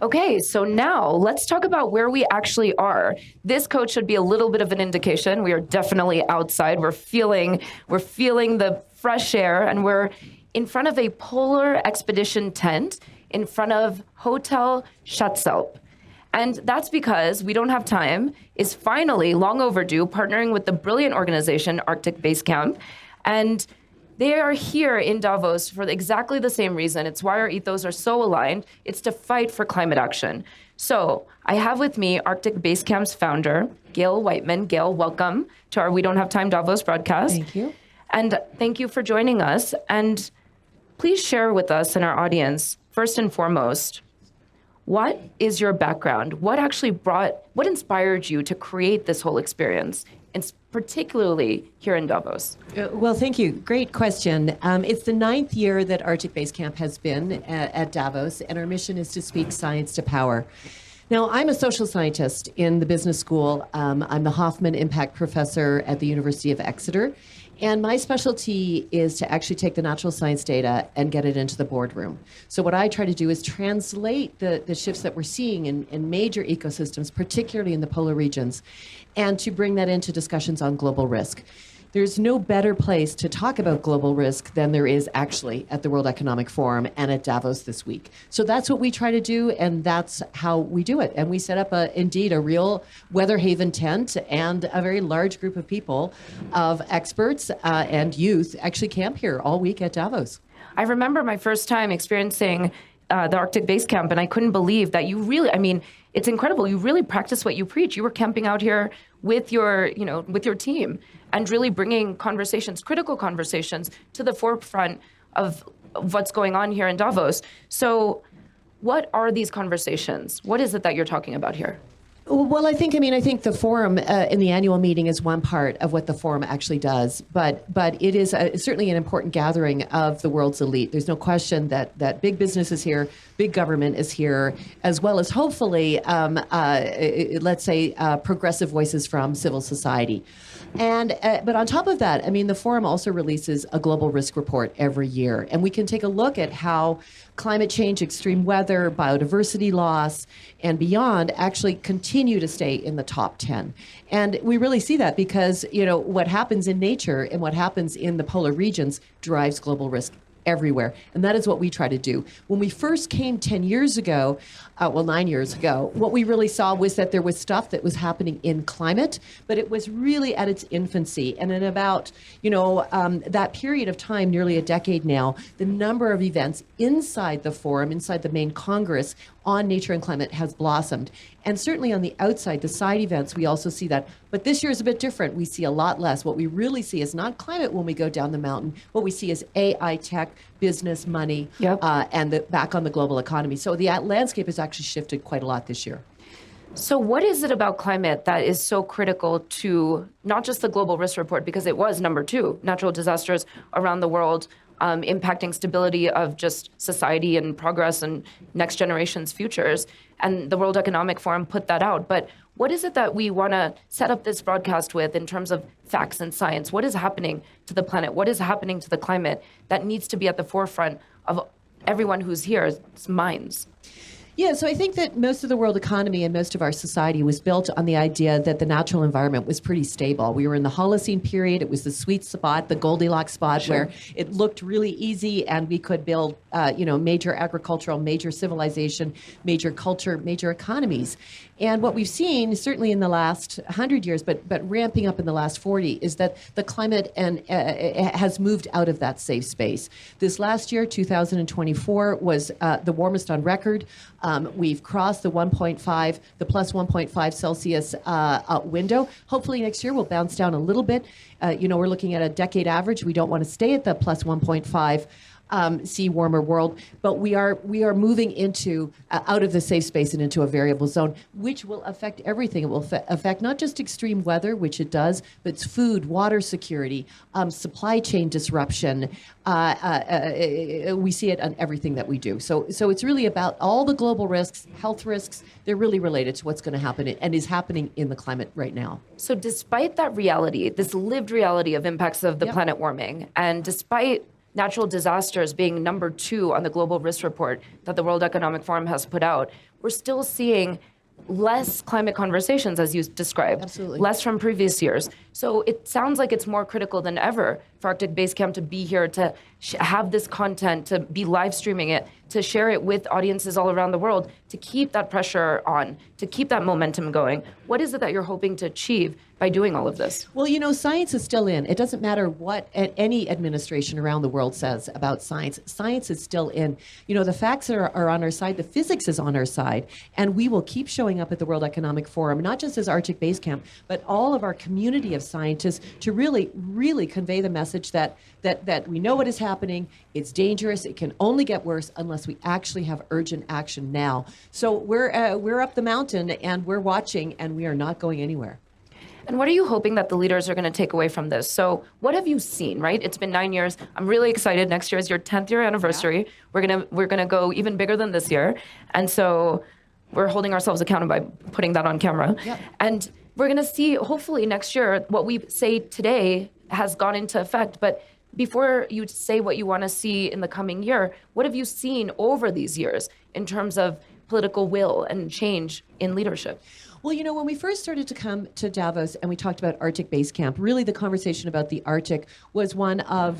Okay, so now let's talk about where we actually are. This coat should be a little bit of an indication. We are definitely outside. We're feeling the fresh air, and we're in front of a polar expedition tent in front of Hotel Schatzalp. And that's because We Don't Have Time is finally, long overdue, partnering with the brilliant organization Arctic Basecamp. And they are here in Davos for exactly the same reason. It's why our ethos are so aligned. It's to fight for climate action. So I have with me Arctic Basecamp's founder, Gail Whiteman. Gail, welcome to our We Don't Have Time Davos broadcast. Thank you. And thank you for joining us. And please share with us and our audience, first and foremost, what is your background? What inspired you to create this whole experience? And particularly here in Davos? Well, thank you. Great question. It's the 9th year that Arctic Basecamp has been at Davos, and our mission is to speak science to power. Now, I'm a social scientist in the business school. I'm the Hoffmann Impact Professor at the University of Exeter, and my specialty is to actually take the natural science data and get it into the boardroom. So what I try to do is translate the shifts that we're seeing in major ecosystems, particularly in the polar regions, and to bring that into discussions on global risk. There's no better place to talk about global risk than there is actually at the World Economic Forum and at Davos this week. So that's what we try to do, and that's how we do it. And we set up indeed a real weather haven tent, and a very large group of people, of experts and youth, actually camp here all week at Davos. I remember my first time experiencing the Arctic Base Camp, and I couldn't believe that you really, it's incredible. You really practice what you preach. You were camping out here with your team and really bringing critical conversations to the forefront of what's going on here in Davos. So what are these conversations? What is it that you're talking about here? Well, I think the forum in the annual meeting is one part of what the forum actually does, but it is certainly an important gathering of the world's elite. There's no question that big business is here, big government is here, as well as hopefully, let's say, progressive voices from civil society. And but on top of that, the forum also releases a global risk report every year, and we can take a look at how climate change, extreme weather, biodiversity loss, and beyond actually continue to stay in the top 10. And we really see that because, what happens in nature and what happens in the polar regions drives global risk everywhere. And that is what we try to do. When we first came 10 years ago, 9 years ago, what we really saw was that there was stuff that was happening in climate, but it was really at its infancy. And in about, that period of time, nearly a decade now, the number of events inside the forum, inside the main Congress on nature and climate has blossomed. And certainly on the outside, the side events, we also see that. But this year is a bit different. We see a lot less. What we really see is not climate when we go down the mountain. What we see is AI, tech, business, money, and back on the global economy. So the landscape has actually shifted quite a lot this year. So what is it about climate that is so critical to not just the global risk report, because it was number 2, natural disasters around the world, impacting stability of just society and progress and next generation's futures. And the World Economic Forum put that out. But what is it that we want to set up this broadcast with in terms of facts and science? What is happening to the planet? What is happening to the climate that needs to be at the forefront of everyone who's here's minds? Yeah, so I think that most of the world economy and most of our society was built on the idea that the natural environment was pretty stable. We were in the Holocene period. It was the sweet spot, the Goldilocks spot, sure, where it looked really easy and we could build, major agricultural, major civilization, major culture, major economies. And what we've seen, certainly in the last 100 years, but ramping up in the last 40, is that the climate has moved out of that safe space. This last year, 2024, was the warmest on record. We've crossed the plus 1.5 Celsius window. Hopefully next year we'll bounce down a little bit. We're looking at a decade average. We don't want to stay at the plus 1.5 C warmer world, but we are moving into out of the safe space and into a variable zone, which will affect everything. It will affect not just extreme weather, which it does, but it's food, water security, supply chain disruption. We see it on everything that we do. So it's really about all the global risks, health risks. They're really related to what's going to happen and is happening in the climate right now. So despite that reality, this lived reality of impacts of the planet warming, and despite natural disasters being number 2 on the global risk report that the World Economic Forum has put out, we're still seeing less climate conversations, as you described. Absolutely. Less from previous years. So it sounds like it's more critical than ever for Arctic Basecamp to be here, to have this content, to be live streaming it, to share it with audiences all around the world, to keep that pressure on, to keep that momentum going. What is it that you're hoping to achieve by doing all of this? Well, science is still in. It doesn't matter what any administration around the world says about science. Science is still in. The facts are on our side. The physics is on our side. And we will keep showing up at the World Economic Forum, not just as Arctic Basecamp, but all of our community of scientists to really, really convey the message that we know what is happening. It's dangerous. It can only get worse unless we actually have urgent action now. So we're up the mountain and we're watching and we are not going anywhere. And what are you hoping that the leaders are going to take away from this? So what have you seen, right? It's been 9 years. I'm really excited. Next year is your 10th year anniversary. Yeah. We're gonna go even bigger than this year. And so we're holding ourselves accountable by putting that on camera. Yep. And we're going to see, hopefully next year, what we say today has gone into effect. But before you say what you want to see in the coming year, what have you seen over these years in terms of political will and change in leadership? Well, when we first started to come to Davos and we talked about Arctic Basecamp, really the conversation about the Arctic was one of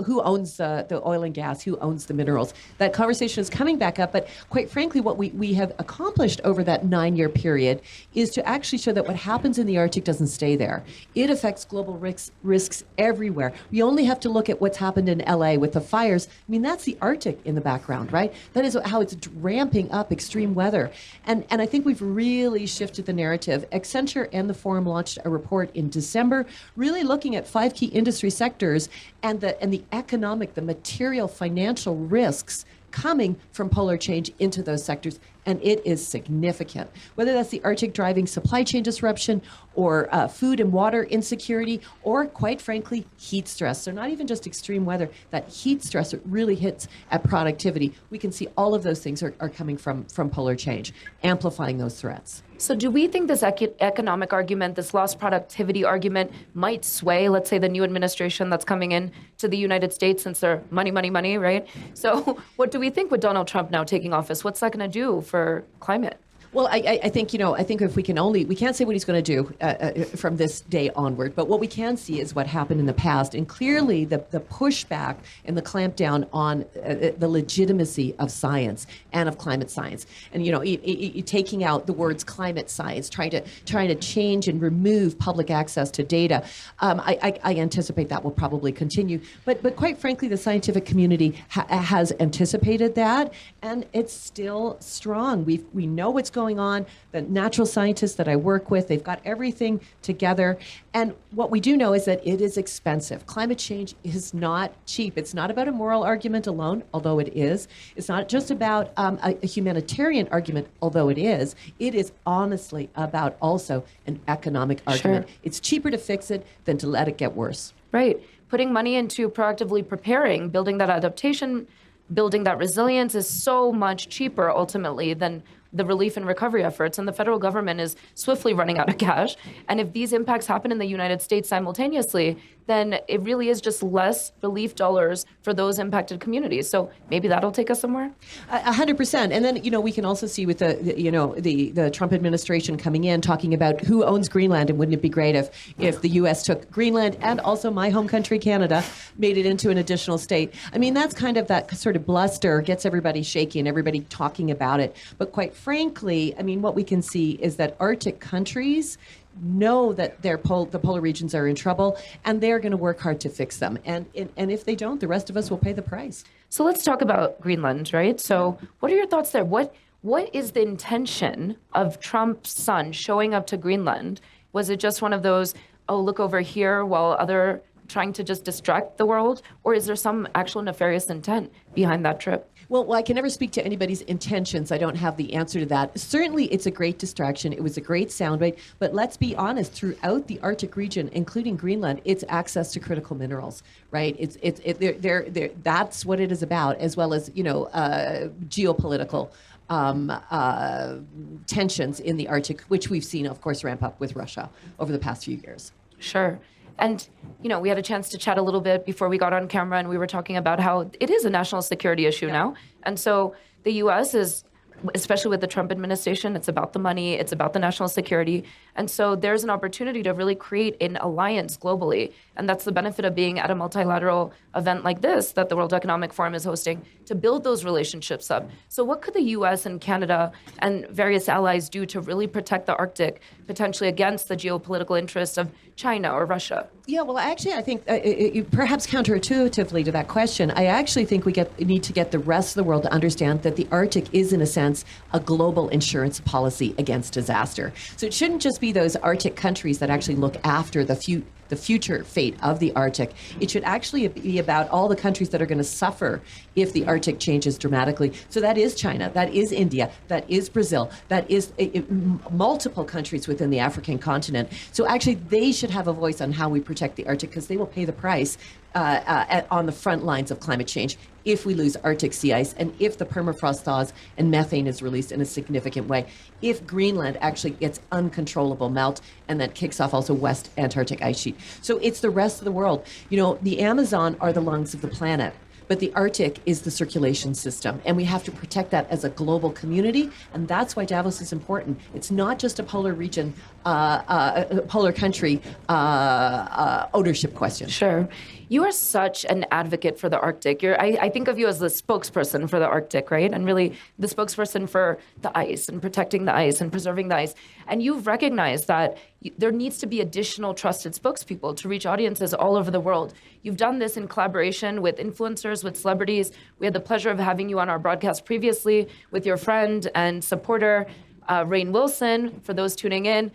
who owns the oil and gas, who owns the minerals. That conversation is coming back up, but quite frankly, what we have accomplished over that 9-year period is to actually show that what happens in the Arctic doesn't stay there. It affects global risks everywhere. We only have to look at what's happened in LA with the fires. I mean, that's the Arctic in the background, right? That is how it's ramping up extreme weather. And I think we've really shifted the narrative. Exeter and the Forum launched a report in December, really looking at 5 key industry sectors and the economic, the material, financial risks coming from polar change into those sectors, and it is significant. Whether that's the Arctic driving supply chain disruption or food and water insecurity, or quite frankly, heat stress. So not even just extreme weather, that heat stress, it really hits at productivity. We can see all of those things are coming from polar change, amplifying those threats. So do we think this economic argument, this lost productivity argument might sway, let's say, the new administration that's coming in to the United States, since they're money, money, money, right? So what do we think with Donald Trump now taking office? What's that going to do for climate? Well, I think if we can't say what he's going to do from this day onward, but what we can see is what happened in the past. And clearly the pushback and the clampdown on the legitimacy of science and of climate science. And, taking out the words climate science, trying to change and remove public access to data. I anticipate that will probably continue. But quite frankly, the scientific community has anticipated that, and it's still strong. We know what's going on. The natural scientists that I work with, they've got everything together. And what we do know is that it is expensive. Climate change is not cheap. It's not about a moral argument alone, although it is. It's not just about a humanitarian argument, although it is. It is honestly about also an economic argument. Sure. It's cheaper to fix it than to let it get worse. Right. Putting money into proactively preparing, building that adaptation, building that resilience is so much cheaper ultimately than the relief and recovery efforts, and the federal government is swiftly running out of cash. And if these impacts happen in the United States simultaneously, then it really is just less relief dollars for those impacted communities. So maybe that'll take us somewhere. 100%. And then, we can also see with the Trump administration coming in, talking about who owns Greenland, and wouldn't it be great if the U.S. took Greenland and also my home country, Canada, made it into an additional state. I mean, that's kind of that sort of bluster, gets everybody shaky and everybody talking about it. But quite frankly, I mean, what we can see is that Arctic countries know that the polar regions are in trouble, and they're going to work hard to fix them. And if they don't, the rest of us will pay the price. So let's talk about Greenland, right? So what are your thoughts there? What is the intention of Trump's son showing up to Greenland? Was it just one of those, oh, look over here, while other trying to just distract the world? Or is there some actual nefarious intent behind that trip? Well, I can never speak to anybody's intentions. I don't have the answer to that. Certainly, it's a great distraction. It was a great soundbite. But let's be honest, throughout the Arctic region, including Greenland, it's access to critical minerals, right? That's what it is about, as well as, geopolitical tensions in the Arctic, which we've seen, of course, ramp up with Russia over the past few years. Sure. And, we had a chance to chat a little bit before we got on camera, and we were talking about how it is a national security issue now. And so the U.S. is, especially with the Trump administration, it's about the money, it's about the national security. And so there's an opportunity to really create an alliance globally. And that's the benefit of being at a multilateral event like this that the World Economic Forum is hosting, to build those relationships up. So what could the U.S. and Canada and various allies do to really protect the Arctic, potentially against the geopolitical interests of China or Russia? Yeah, well, actually, I think perhaps counterintuitively to that question, I actually think we need to get the rest of the world to understand that the Arctic is, in a sense, a global insurance policy against disaster. So it shouldn't just be those Arctic countries that actually look after the future fate of the Arctic. It should actually be about all the countries that are going to suffer if the Arctic changes dramatically. So that is China, that is India, that is Brazil, that is multiple countries within the African continent. So actually they should have a voice on how we protect the Arctic, because they will pay the price on the front lines of climate change if we lose Arctic sea ice, and if the permafrost thaws and methane is released in a significant way, if Greenland actually gets uncontrollable melt and that kicks off also West Antarctic ice sheet. So it's the rest of the world. The Amazon are the lungs of the planet, but the Arctic is the circulation system, and we have to protect that as a global community, and that's why Davos is important. It's not just a polar region, polar country ownership question. Sure. You are such an advocate for the Arctic. I think of you as the spokesperson for the Arctic, right? And really the spokesperson for the ice and protecting the ice and preserving the ice. And you've recognized that there needs to be additional trusted spokespeople to reach audiences all over the world. You've done this in collaboration with influencers, with celebrities. We had the pleasure of having you on our broadcast previously with your friend and supporter, Rainn Wilson, for those tuning in.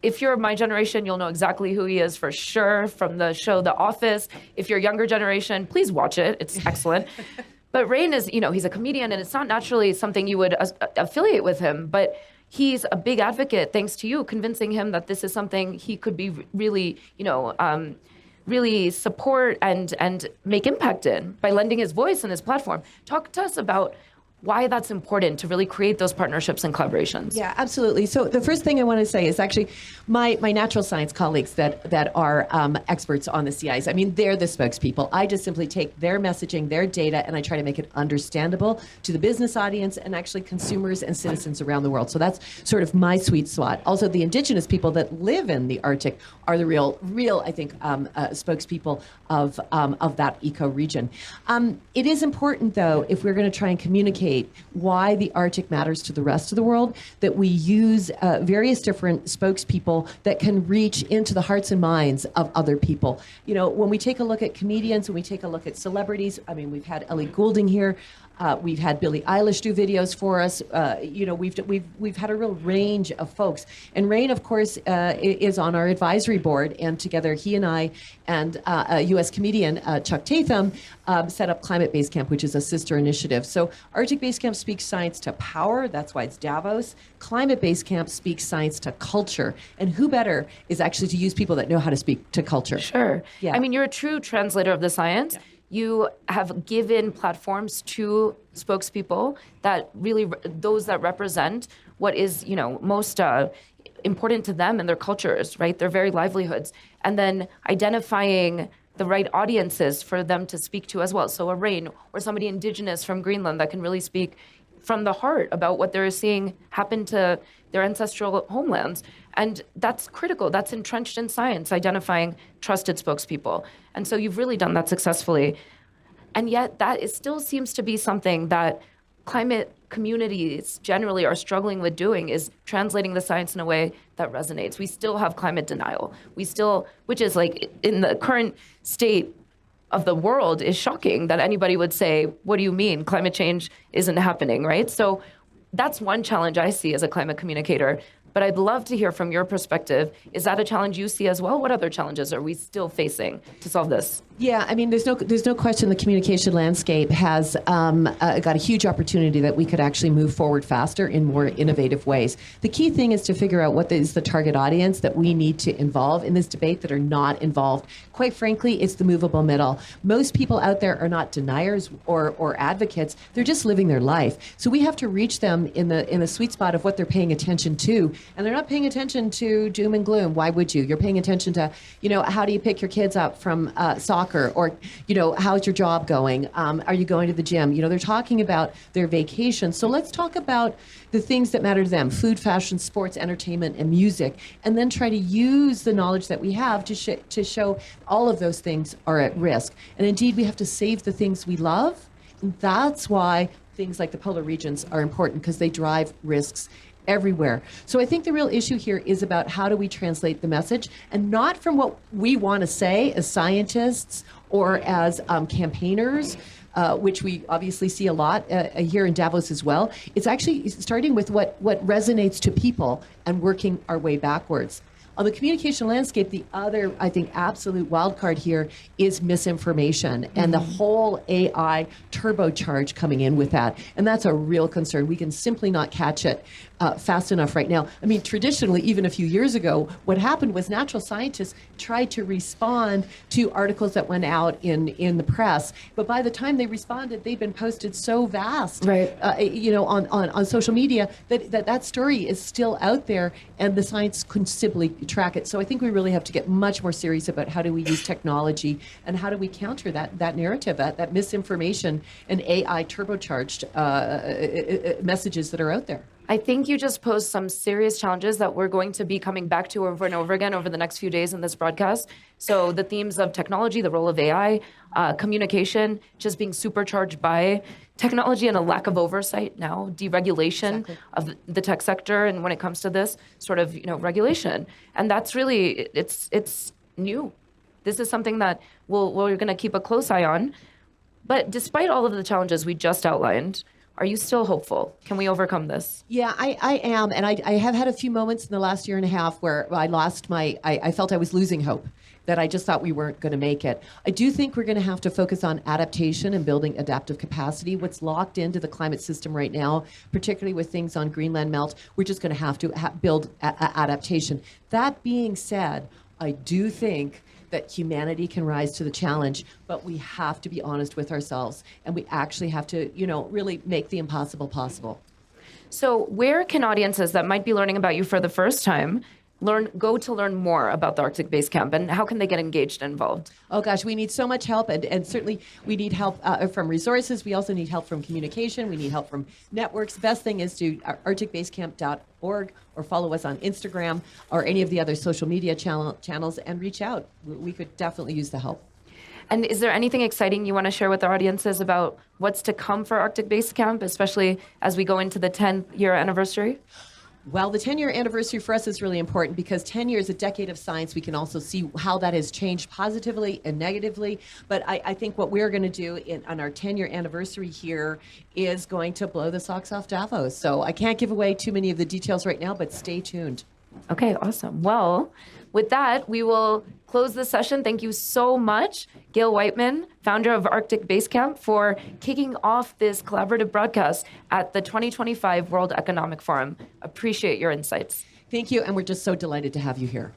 If you're my generation, you'll know exactly who he is for sure from the show The Office. If you're younger generation, please watch it. It's excellent. But Rainn is, he's a comedian, and it's not naturally something you would affiliate with him. But he's a big advocate, thanks to you, convincing him that this is something he could be really, really support and make impact in by lending his voice and his platform. Talk to us about why that's important to really create those partnerships and collaborations. Yeah, absolutely. So the first thing I want to say is actually my natural science colleagues that are experts on the sea ice. I mean, they're the spokespeople. I just simply take their messaging, their data, and I try to make it understandable to the business audience and actually consumers and citizens around the world. So that's sort of my sweet spot. Also, the indigenous people that live in the Arctic are the real, I think, spokespeople of that eco-region. It is important, though, if we're going to try and communicate why the Arctic matters to the rest of the world, that we use various different spokespeople that can reach into the hearts and minds of other people. When we take a look at comedians, when we take a look at celebrities, I mean, we've had Ellie Goulding here. We've had Billie Eilish do videos for us. We've had a real range of folks. And Rainn, of course, is on our advisory board. And together, he and I and a U.S. comedian, Chuck Tatham, set up Climate Basecamp, which is a sister initiative. So Arctic Basecamp speaks science to power. That's why it's Davos. Climate Basecamp speaks science to culture. And who better is actually to use people that know how to speak to culture? Sure. Yeah. I mean, you're a true translator of the science. Yeah. You have given platforms to spokespeople that really, those that represent what is, most important to them and their cultures, right? Their very livelihoods. And then identifying the right audiences for them to speak to as well. So a Rainn or somebody indigenous from Greenland that can really speak from the heart about what they're seeing happen to their ancestral homelands. And that's critical. That's entrenched in science, identifying trusted spokespeople. And so you've really done that successfully. And yet still seems to be something that climate communities generally are struggling with doing, is translating the science in a way that resonates. We still have climate denial. Which is like in the current state of the world is shocking that anybody would say, what do you mean? Climate change isn't happening, right? So that's one challenge I see as a climate communicator. But I'd love to hear from your perspective. Is that a challenge you see as well? What other challenges are we still facing to solve this? Yeah, I mean, there's no question the communication landscape has got a huge opportunity that we could actually move forward faster in more innovative ways. The key thing is to figure out what is the target audience that we need to involve in this debate that are not involved. Quite frankly, it's the movable middle. Most people out there are not deniers or advocates. They're just living their life. So we have to reach them in the sweet spot of what they're paying attention to And they're not paying attention to doom and gloom. Why would you? You're paying attention to, how do you pick your kids up from soccer, or, how's your job going? Are you going to the gym? They're talking about their vacation. So let's talk about the things that matter to them: food, fashion, sports, entertainment, and music, and then try to use the knowledge that we have to show all of those things are at risk. And indeed, we have to save the things we love. And that's why things like the polar regions are important, because they drive risks everywhere. So I think the real issue here is about how do we translate the message, and not from what we want to say as scientists or as campaigners, which we obviously see a lot here in Davos as well. It's actually starting with what resonates to people and working our way backwards. On the communication landscape, the other, I think, absolute wild card here is misinformation and the whole AI turbocharge coming in with that. And that's a real concern. We can simply not catch it fast enough right now. I mean, traditionally, even a few years ago, what happened was natural scientists tried to respond to articles that went out in the press. But by the time they responded, they'd been posted so vast, right. On social media that story is still out there, and the science couldn't simply track it. So I think we really have to get much more serious about how do we use technology and how do we counter that narrative, that misinformation and AI turbocharged messages that are out there. I think you just posed some serious challenges that we're going to be coming back to over and over again over the next few days in this broadcast. So the themes of technology, the role of AI, communication, just being supercharged by technology and a lack of oversight now, deregulation of the tech sector, and when it comes to this sort of regulation. And that's really, it's new. This is something that we're going to keep a close eye on. But despite all of the challenges we just outlined, are you still hopeful? Can we overcome this? Yeah, I am. And I have had a few moments in the last year and a half where I felt I was losing hope, that I just thought we weren't going to make it. I do think we're going to have to focus on adaptation and building adaptive capacity. What's locked into the climate system right now, particularly with things on Greenland melt, we're just going to have to build adaptation. That being said, I do think that humanity can rise to the challenge, but we have to be honest with ourselves, and we actually have to, really make the impossible possible. So where can audiences that might be learning about you for the first time go to learn more about the Arctic Basecamp, and how can they get engaged and involved? Oh gosh, we need so much help, and certainly we need help from resources. We also need help from communication. We need help from networks. Best thing is to arcticbasecamp.org, or follow us on Instagram or any of the other social media channels, and reach out. We could definitely use the help. And is there anything exciting you want to share with our audiences about what's to come for Arctic Basecamp, especially as we go into the 10th-year anniversary? Well, the 10-year anniversary for us is really important, because 10 years, a decade of science, we can also see how that has changed positively and negatively. But I think what we're going to do on our 10-year anniversary here is going to blow the socks off Davos. So I can't give away too many of the details right now, but stay tuned. Okay, awesome. Well, with that, we will close the session. Thank you so much, Gail Whiteman, founder of Arctic Basecamp, for kicking off this collaborative broadcast at the 2025 World Economic Forum. Appreciate your insights. Thank you, and we're just so delighted to have you here.